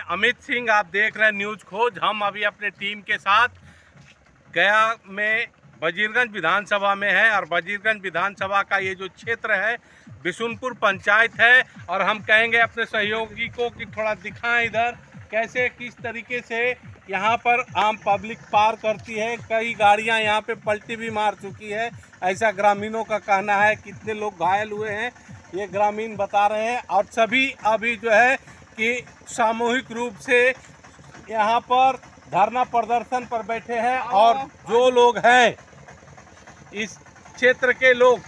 अमित सिंह, आप देख रहे हैं न्यूज खोज। हम अभी अपने टीम के साथ गया में वजीरगंज विधानसभा में है और वजीरगंज विधानसभा का ये जो क्षेत्र है बिशुनपुर पंचायत है। और हम कहेंगे अपने सहयोगी को कि थोड़ा दिखाएं इधर कैसे किस तरीके से यहाँ पर आम पब्लिक पार करती है। कई गाड़ियाँ यहाँ पे पलटी भी मार चुकी है, ऐसा ग्रामीणों का कहना है। कितने लोग घायल हुए हैं ये ग्रामीण बता रहे हैं। और सभी अभी जो है कि सामूहिक रूप से यहाँ पर धरना प्रदर्शन पर बैठे हैं। और जो लोग हैं इस क्षेत्र के लोग,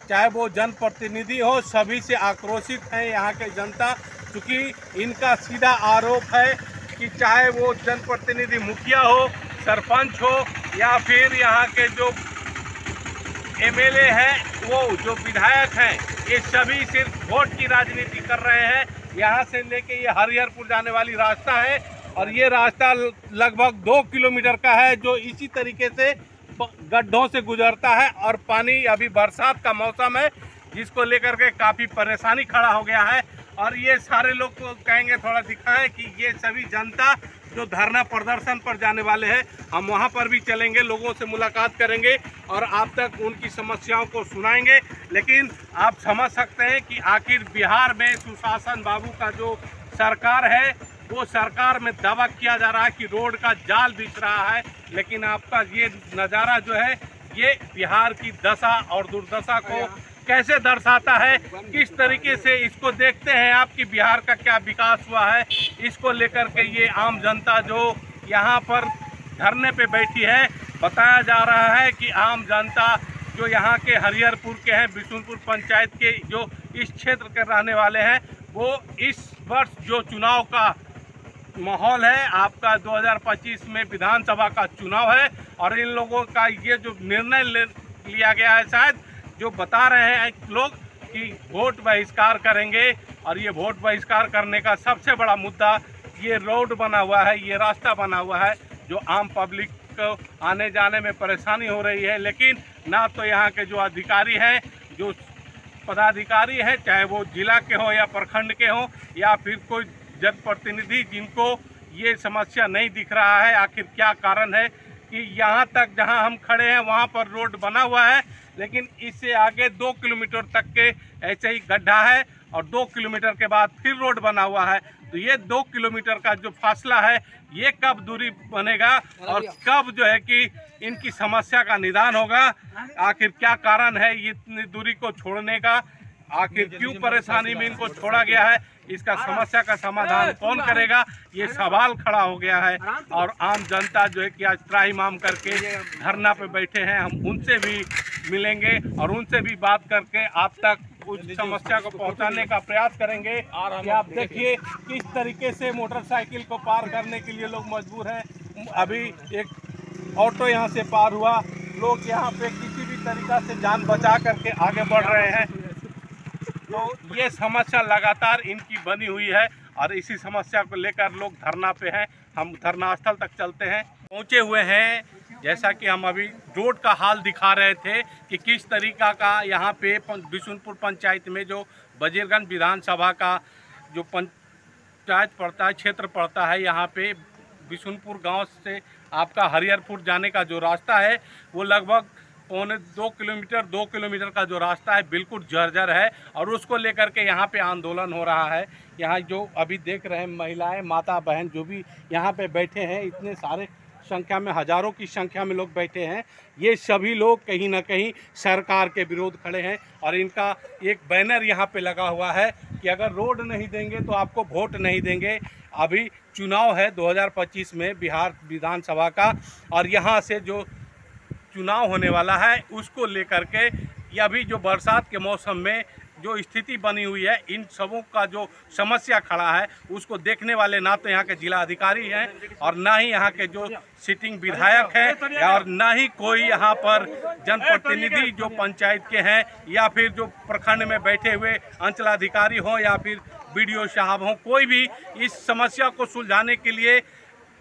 चाहे वो जनप्रतिनिधि हो, सभी से आक्रोशित हैं यहाँ के जनता। क्योंकि इनका सीधा आरोप है कि चाहे वो जनप्रतिनिधि मुखिया हो, सरपंच हो या फिर यहाँ के जो एमएलए हैं, वो जो विधायक हैं, ये सभी सिर्फ वोट की राजनीति कर रहे हैं। यहाँ से लेके ये हरिहरपुर जाने वाली रास्ता है और ये रास्ता लगभग 2 किलोमीटर का है, जो इसी तरीके से गड्ढों से गुजरता है। और पानी, अभी बरसात का मौसम है, जिसको लेकर के काफ़ी परेशानी खड़ा हो गया है। और ये सारे लोग को कहेंगे थोड़ा दिखाएं कि ये सभी जनता जो धरना प्रदर्शन पर जाने वाले हैं, हम वहां पर भी चलेंगे, लोगों से मुलाकात करेंगे और आप तक उनकी समस्याओं को सुनाएंगे। लेकिन आप समझ सकते हैं कि आखिर बिहार में सुशासन बाबू का जो सरकार है, वो सरकार में दावा किया जा रहा है कि रोड का जाल बिछ रहा है। लेकिन आपका ये नज़ारा जो है, ये बिहार की दशा और दुर्दशा को कैसे दर्शाता है, किस तरीके से इसको देखते हैं आप कि बिहार का क्या विकास हुआ है। इसको लेकर के ये आम जनता जो यहाँ पर धरने पे बैठी है, बताया जा रहा है कि आम जनता जो यहाँ के हरिहरपुर के हैं, बिशुनपुर पंचायत के जो इस क्षेत्र के रहने वाले हैं, वो इस वर्ष जो चुनाव का माहौल है, आपका 2025 में विधानसभा का चुनाव है और इन लोगों का ये जो निर्णय लिया गया है, शायद जो बता रहे हैं लोग कि वोट बहिष्कार करेंगे। और ये वोट बहिष्कार करने का सबसे बड़ा मुद्दा ये रोड बना हुआ है, ये रास्ता बना हुआ है, जो आम पब्लिक को आने जाने में परेशानी हो रही है। लेकिन ना तो यहाँ के जो अधिकारी हैं, जो पदाधिकारी हैं, चाहे वो जिला के हो या प्रखंड के हो या फिर कोई जनप्रतिनिधि, जिनको ये समस्या नहीं दिख रहा है आखिर क्या कारण है कि यहाँ तक जहाँ हम खड़े हैं वहाँ पर रोड बना हुआ है, लेकिन इससे आगे 2 किलोमीटर तक के ऐसे ही गड्ढा है और 2 किलोमीटर के बाद फिर रोड बना हुआ है। तो ये 2 किलोमीटर का जो फासला है, ये कब दूरी बनेगा और कब जो है कि इनकी समस्या का निदान होगा। आखिर क्या कारण है इतनी दूरी को छोड़ने का, आखिर क्यों परेशानी में इनको छोड़ा गया है, इसका समस्या का समाधान कौन करेगा, ये सवाल खड़ा हो गया है। और आम जनता जो है कि आज त्राहिमाम करके धरना पे बैठे हैं, हम उनसे भी मिलेंगे और उनसे भी बात करके आप तक उस समस्या को पहुंचाने का प्रयास करेंगे। कि आप देखिए किस तरीके से मोटरसाइकिल को पार करने के लिए लोग मजबूर हैं। अभी एक ऑटो यहाँ से पार हुआ, लोग यहाँ पे किसी भी तरीका से जान बचा करके आगे बढ़ रहे हैं। तो ये समस्या लगातार इनकी बनी हुई है और इसी समस्या को लेकर लोग धरना पे हैं। हम धरना स्थल तक चलते हैं, पहुँचे हुए हैं। जैसा कि हम अभी रोड का हाल दिखा रहे थे कि किस तरीका का यहाँ पे बिशुनपुर पंचायत में जो वजीरगंज विधानसभा का जो पंचायत पड़ता है, क्षेत्र पड़ता है, यहाँ पे बिशुनपुर गांव से आपका हरिहरपुर जाने का जो रास्ता है, वो लगभग 2 किलोमीटर का जो रास्ता है बिल्कुल जर्जर है। और उसको लेकर के यहाँ पे आंदोलन हो रहा है। यहाँ जो अभी देख रहे हैं महिलाएं, माता बहन जो भी यहाँ पे बैठे हैं, इतने सारे संख्या में, हजारों की संख्या में लोग बैठे हैं, ये सभी लोग कहीं ना कहीं सरकार के विरोध खड़े हैं। और इनका एक बैनर यहाँ पे लगा हुआ है कि अगर रोड नहीं देंगे तो आपको वोट नहीं देंगे। अभी चुनाव है 2025 में बिहार विधानसभा का, और यहाँ से जो चुनाव होने वाला है उसको लेकर के या भी जो बरसात के मौसम में जो स्थिति बनी हुई है, इन सबों का जो समस्या खड़ा है, उसको देखने वाले ना तो यहाँ के जिला अधिकारी हैं और ना ही यहाँ के जो सिटिंग विधायक हैं और ना ही कोई यहाँ पर जनप्रतिनिधि जो पंचायत के हैं या फिर जो प्रखंड में बैठे हुए अंचलाधिकारी हों या फिर बीडीओ साहब हों, कोई भी इस समस्या को सुलझाने के लिए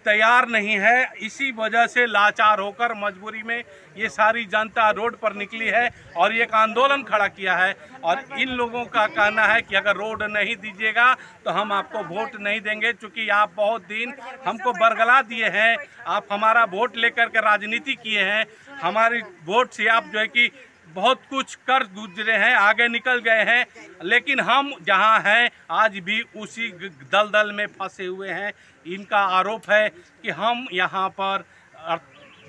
तैयार नहीं है। इसी वजह से लाचार होकर मजबूरी में ये सारी जनता रोड पर निकली है और एक आंदोलन खड़ा किया है। और इन लोगों का कहना है कि अगर रोड नहीं दीजिएगा तो हम आपको वोट नहीं देंगे, क्योंकि आप बहुत दिन हमको बरगला दिए हैं, आप हमारा वोट लेकर के राजनीति किए हैं, हमारी वोट से आप जो है कि बहुत कुछ कर गुजरे हैं, आगे निकल गए हैं, लेकिन हम जहां हैं आज भी उसी दलदल में फंसे हुए हैं। इनका आरोप है कि हम यहां पर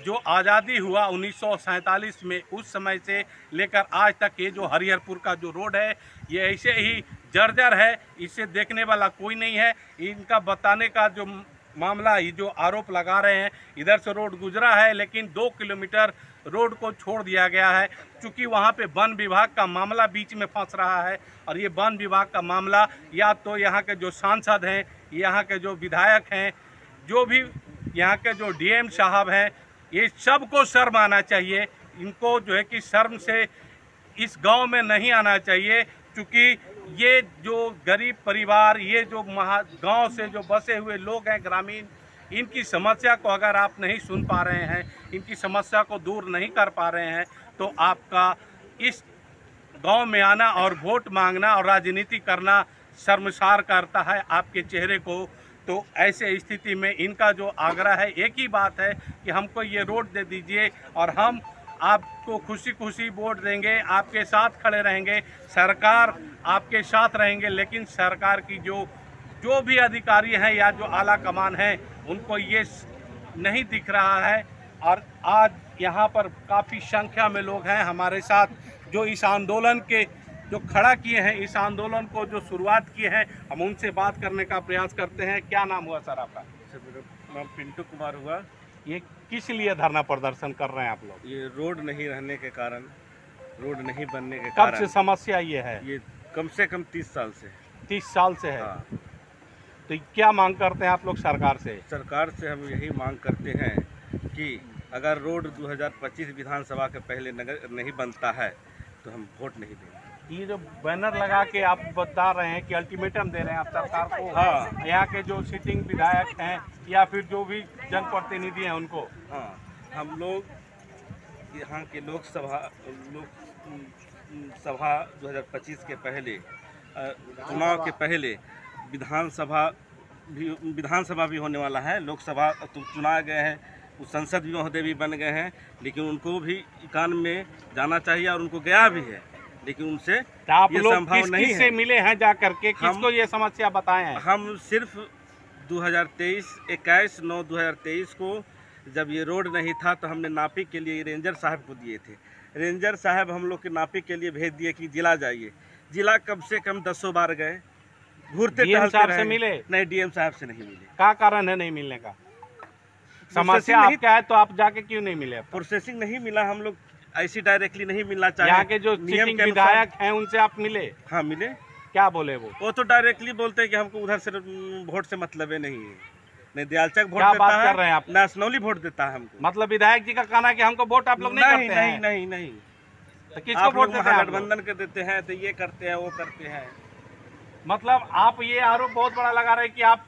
जो आज़ादी हुआ 1947 में, उस समय से लेकर आज तक ये जो हरिहरपुर का जो रोड है ये ऐसे ही जर्जर है, इसे देखने वाला कोई नहीं है। इनका बताने का जो मामला, ये जो आरोप लगा रहे हैं, इधर से रोड गुजरा है लेकिन 2 किलोमीटर रोड को छोड़ दिया गया है, क्योंकि वहाँ पे वन विभाग का मामला बीच में फंस रहा है। और ये वन विभाग का मामला या तो यहाँ के जो सांसद हैं, यहाँ के जो विधायक हैं, जो भी यहाँ के जो डीएम साहब हैं, ये सबको शर्म आना चाहिए। इनको जो है कि शर्म से इस गांव में नहीं आना चाहिए, क्योंकि ये जो गरीब परिवार, ये जो गांव से जो बसे हुए लोग हैं ग्रामीण, इनकी समस्या को अगर आप नहीं सुन पा रहे हैं, इनकी समस्या को दूर नहीं कर पा रहे हैं, तो आपका इस गांव में आना और वोट मांगना और राजनीति करना शर्मसार करता है आपके चेहरे को। तो ऐसे स्थिति में इनका जो आग्रह है, एक ही बात है कि हमको ये रोड दे दीजिए और हम आपको खुशी खुशी वोट देंगे, आपके साथ खड़े रहेंगे, सरकार आपके साथ रहेंगे। लेकिन सरकार की जो भी अधिकारी हैं या जो आला कमान है, उनको ये नहीं दिख रहा है। और आज यहाँ पर काफ़ी संख्या में लोग हैं हमारे साथ, जो इस आंदोलन के जो खड़ा किए हैं, इस आंदोलन को जो शुरुआत किए हैं, हम उनसे बात करने का प्रयास करते हैं। क्या नाम हुआ सर आपका? मेरा नाम पिंटू कुमार हुआ। ये किस लिए धरना प्रदर्शन कर रहे हैं आप लोग? ये रोड नहीं रहने के कारण, रोड नहीं बनने के कब कारण से समस्या ये है? ये कम से कम 30 साल से। 30 साल से है। हाँ। तो क्या मांग करते हैं आप लोग सरकार से? सरकार से हम यही मांग करते हैं कि अगर रोड 2025 विधानसभा के पहले नगर नहीं बनता है तो हम वोट नहीं देंगे। ये जो बैनर लगा के आप बता रहे हैं कि अल्टीमेटम दे रहे हैं आप सरकार को, हाँ, यहाँ के जो सिटिंग विधायक हैं या फिर जो भी जनप्रतिनिधि हैं उनको, हाँ, हम लोग यहाँ के लोकसभा 2025 के पहले, चुनाव के पहले विधानसभा भी होने वाला है, लोकसभा तो चुना गए हैं, उस संसद भी महोदय भी बन गए हैं, लेकिन उनको भी कान में जाना चाहिए और उनको गया भी है, लेकिन उनसे आप ये लोग संभव नहीं है। से मिले हैं जा करके, किसको ये समस्या बताए हैं? हम सिर्फ 21/9/2023 को जब ये रोड नहीं था तो हमने नापी के लिए रेंजर साहब को दिए थे। रेंजर साहब हम लोग के नापी के लिए भेज दिए कि जिला जाइए। जिला कम से कम 10 बार गए, घूरते टहलते रहे। से मिले? नहीं, डीएम साहब से नहीं मिले। क्या कारण है नहीं मिलने का? समस्या आपका है तो आप जाके क्यों नहीं मिले? प्रोसेसिंग नहीं मिला, हम लोग ऐसी डायरेक्टली नहीं मिलना चाहिए। यहाँ के जो सिटिंग विधायक हैं उनसे आप मिले? हाँ, मिले। क्या बोले वो तो डायरेक्टली बोलते हैं कि हमको उधर से वोट से मतलब नहीं है। नहीं दियालचक वोट क्या देता बात है, कर रहे हैं आप? नेशनली वोट देता है हमको। मतलब विधायक जी का कहना है कि हमको वोट आप लोग नहीं करते हैं? नहीं। तो किसको वोट देते हैं? गठबंधन के देते हैं, तो ये करते हैं वो करते हैं। मतलब आप ये आरोप बहुत बड़ा लगा रहे हैं कि आप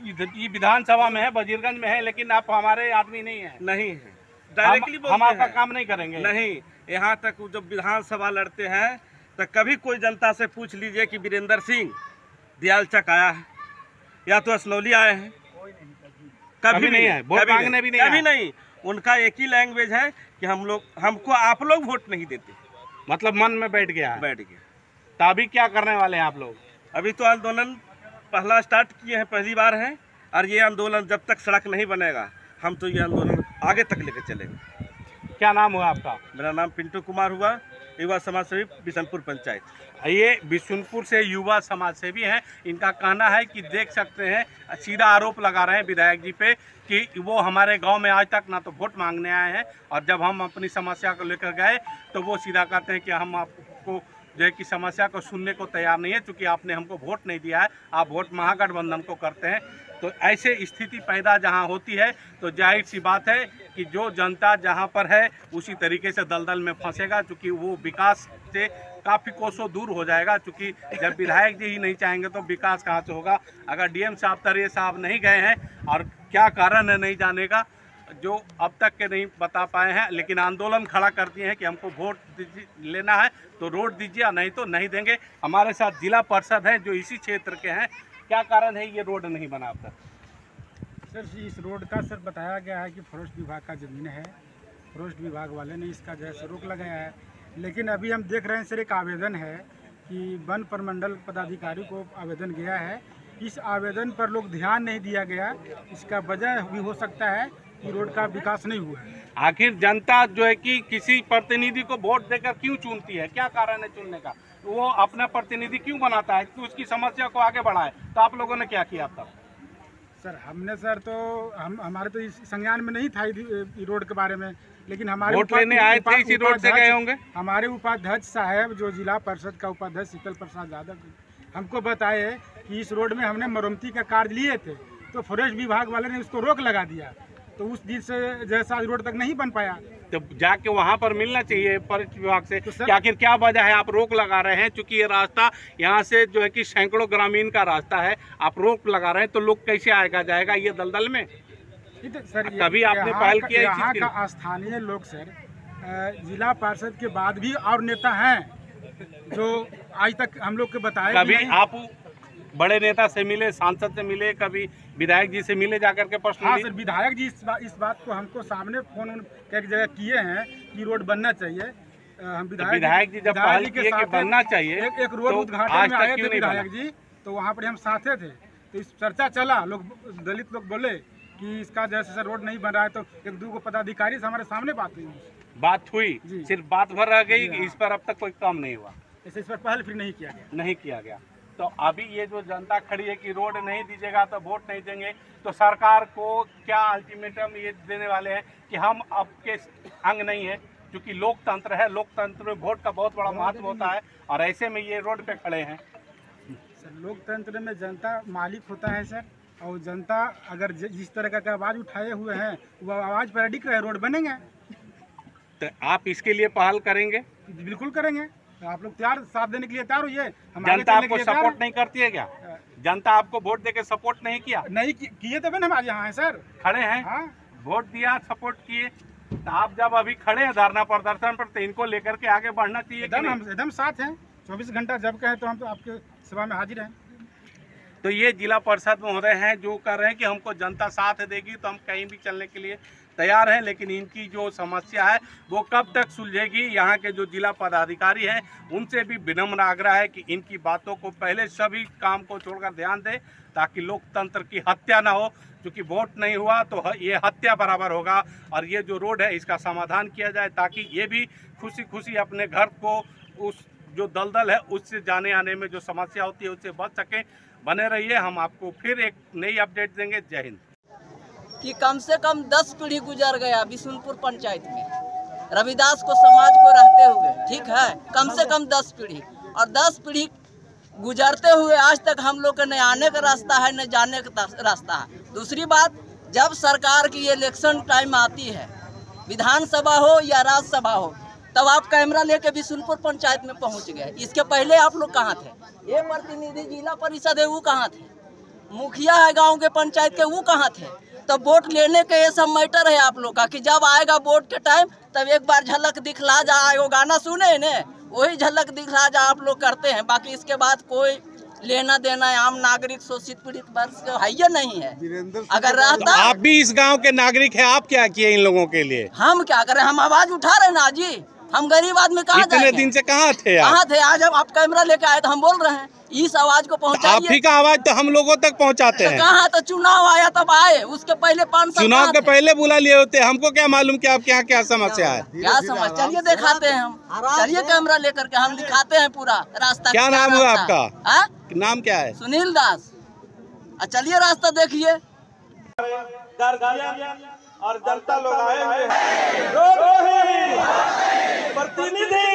ये विधानसभा में है, वजीरगंज में है, लेकिन आप हमारे आदमी नहीं है। नहीं है, डायरेक्टली हम आपका काम नहीं करेंगे। नहीं, यहाँ तक जब विधानसभा लड़ते हैं तो कभी कोई जनता से पूछ लीजिए कि वीरेंद्र सिंह दियालचक आया है या तो असनौली आए हैं, कभी नहीं है। वोट मांगने भी नहीं, कभी नहीं। उनका एक ही लैंग्वेज है कि हमको आप लोग वोट नहीं देते। मतलब मन में बैठ गया है। बैठ गया। तो अभी क्या करने वाले हैं आप लोग? अभी तो आंदोलन पहला स्टार्ट किए हैं, पहली बार है, और ये आंदोलन जब तक सड़क नहीं बनेगा हम तो ये आंदोलन आगे तक लेकर चलेंगे। क्या नाम हुआ आपका? मेरा नाम पिंटू कुमार हुआ, युवा समाज सेवी बिशनपुर पंचायत। ये बिशुनपुर से युवा समाज सेवी हैं। इनका कहना है कि देख सकते हैं, सीधा आरोप लगा रहे हैं विधायक जी पे कि वो हमारे गांव में आज तक ना तो वोट मांगने आए हैं, और जब हम अपनी समस्या को लेकर गए तो वो सीधा कहते हैं कि हम आपको जो है कि समस्या को सुनने को तैयार नहीं है, क्योंकि आपने हमको वोट नहीं दिया है, आप वोट महागठबंधन को करते हैं। तो ऐसे स्थिति पैदा जहां होती है तो जाहिर सी बात है कि जो जनता जहां पर है उसी तरीके से दलदल में फंसेगा, क्योंकि वो विकास से काफ़ी कोसों दूर हो जाएगा, क्योंकि जब विधायक जी ही नहीं चाहेंगे तो विकास कहाँ से होगा। अगर डीएम साहब तरिए साहब नहीं गए हैं और क्या कारण है नहीं जाने का, जो अब तक के नहीं बता पाए हैं, लेकिन आंदोलन खड़ा कर दिए हैं कि हमको वोट लेना है तो रोड दीजिए और नहीं तो नहीं देंगे। हमारे साथ जिला परिषद है जो इसी क्षेत्र के हैं। क्या कारण है ये रोड नहीं बना अब तक? सर इस रोड का सर बताया गया है कि फॉरेस्ट विभाग का ज़मीन है, फॉरेस्ट विभाग वाले ने इसका जैसे रोक लगाया है। लेकिन अभी हम देख रहे हैं सर एक आवेदन है कि वन प्रमंडल पदाधिकारी को आवेदन गया है, इस आवेदन पर लोग ध्यान नहीं दिया गया। इसका वजह भी हो सकता है कि रोड का विकास नहीं हुआ है। आखिर जनता जो है कि किसी प्रतिनिधि को वोट देकर क्यों चुनती है, क्या कारण है चुनने का? वो अपना प्रतिनिधि क्यों बनाता है कि उसकी समस्या को आगे बढ़ाए? तो आप लोगों ने क्या किया तब? सर हमने सर तो हमारे तो इस संज्ञान में नहीं था इस रोड के बारे में, लेकिन हमारे वोट लेने आए थे इसी रोड से गए होंगे। हमारे उपाध्यक्ष साहब जो जिला परिषद का उपाध्यक्ष शीतल प्रसाद यादव हमको बताए कि इस रोड में हमने मरम्मती का कार्य लिए थे, तो फॉरेस्ट विभाग वाले ने उसको रोक लगा दिया, तो उस दिन से जैसा रोड तक नहीं बन पाया। तो जाके वहाँ पर मिलना चाहिए फॉरेस्ट विभाग से कि आखिर क्या वजह है आप रोक लगा रहे हैं? क्योंकि ये रास्ता यहाँ से जो है कि सैकड़ों ग्रामीण का रास्ता है, आप रोक लगा रहे हैं तो लोग कैसे आएगा जाएगा ये दलदल में? सर कभी आपने पहल किया? यहाँ का स्थानीय लोग सर जिला पार्षद के बाद भी और नेता हैं जो आज तक हम लोग के बताए। कभी आप बड़े नेता से मिले, सांसद से मिले, कभी विधायक जी से मिले जाकर के प्रश्न? हाँ सर, विधायक जी इस बात को हमको सामने फोन एक जगह किए हैं कि रोड बनना चाहिए। हम विधायक जी जब पहल किए कि बनना चाहिए, एक रोड उद्घाटन में आए थे विधायक जी, तो वहाँ पर हम साथे थे, तो इस चर्चा चला, लोग दलित लोग बोले कि इसका जैसे सर रोड नहीं बन रहा है, तो एक दो पदाधिकारी से हमारे सामने बात हुई, सिर्फ बात भर रह गई। इस पर अब तक कोई काम नहीं हुआ, इस पर पहल फिर नहीं किया गया। तो अभी ये जो जनता खड़ी है कि रोड नहीं दीजिएगा तो वोट नहीं देंगे, तो सरकार को क्या अल्टीमेटम ये देने वाले हैं कि हम आपके अंग नहीं है? क्योंकि लोकतंत्र है, लोकतंत्र में वोट का बहुत बड़ा महत्व होता है, और ऐसे में ये रोड पे खड़े हैं। सर लोकतंत्र में जनता मालिक होता है सर, और जनता अगर जिस तरह का आवाज़ उठाए हुए हैं वो आवाज़ पर अडिग रहे, रोड बनेंगे। तो आप इसके लिए पहल करेंगे? बिल्कुल करेंगे। आप लोग तैयार, साथ देने के लिए तैयार होइए। जनता आपको सपोर्ट नहीं करती है क्या? जनता आपको वोट देके सपोर्ट नहीं किया? नहीं किए तभी हम आज यहाँ हैं सर, खड़े हैं। हाँ? वोट दिया, सपोर्ट किए, तो आप जब अभी खड़े हैं धरना प्रदर्शन पर, तो इनको लेकर के आगे बढ़ना चाहिए। हम एकदम साथ हैं, 24 घंटा जब कहें तो हम तो आपके सेवा में हाजिर हैं। तो ये जिला परिषद महोदय हैं जो कर रहे हैं कि हमको जनता साथ देगी तो हम कहीं भी चलने के लिए तैयार हैं, लेकिन इनकी जो समस्या है वो कब तक सुलझेगी? यहाँ के जो जिला पदाधिकारी हैं उनसे भी विनम्र आग्रह है कि इनकी बातों को पहले सभी काम को छोड़कर ध्यान दें, ताकि लोकतंत्र की हत्या ना हो। क्योंकि वोट नहीं हुआ तो ये हत्या बराबर होगा, और ये जो रोड है इसका समाधान किया जाए ताकि ये भी खुशी खुशी अपने घर को, उस जो दलदल है उससे जाने आने में जो समस्या होती है उससे बच सकें। बने रहिए, हम आपको फिर एक नई अपडेट देंगे। जय हिंद। कि कम से कम 10 पीढ़ी गुजर गया बिशुनपुर पंचायत में रविदास को समाज को रहते हुए, ठीक है, कम से कम 10 पीढ़ी, और 10 पीढ़ी गुजरते हुए आज तक हम लोग का न आने का रास्ता है न जाने का रास्ता है। दूसरी बात, जब सरकार की इलेक्शन टाइम आती है, विधानसभा हो या राज्यसभा हो, तब आप कैमरा लेके बिशुनपुर पंचायत में पहुंच गए। इसके पहले आप लोग कहाँ थे? ये प्रतिनिधि जिला परिषद है वो कहाँ थे? मुखिया है गांव के पंचायत के वो कहाँ थे? तो वोट लेने के ये सब मैटर है आप लोग का कि जब आएगा वोट के टाइम तब एक बार झलक दिखला जा, वो गाना सुने ने वही झलक दिखला जा आप लोग करते हैं। बाकी इसके बाद कोई लेना देना आम नागरिक शोषित पीड़ित वर्ग का है नहीं है। अगर रहता तो आप भी इस गांव के नागरिक हैं, आप क्या किए इन लोगों के लिए? हम क्या करें, हम आवाज उठा रहे ना जी, हम गरीब आदमी कहाँ जाएंगे? इतने दिन से कहाँ थे? कहाँ थे? आज आप कैमरा लेके आए तो हम बोल रहे हैं इस आवाज को पहुँचाइए। आप ही का आवाज तो हम लोगों तक पहुँचाते हैं। कहाँ? तो चुनाव आया तब आए, उसके पहले 5 साल चुनाव के पहले बुला लिए होते, हमको क्या मालूम कि आपके यहाँ क्या समस्या है? क्या समस्या? चलिए दिखाते हैं हम, चलिए कैमरा लेकर के हम दिखाते हैं पूरा रास्ता। क्या नाम हुआ आपका? हाँ? नाम क्या है? सुनील दास। चलिए रास्ता देखिए। और जनता लोग आए हुए प्रतिनिधि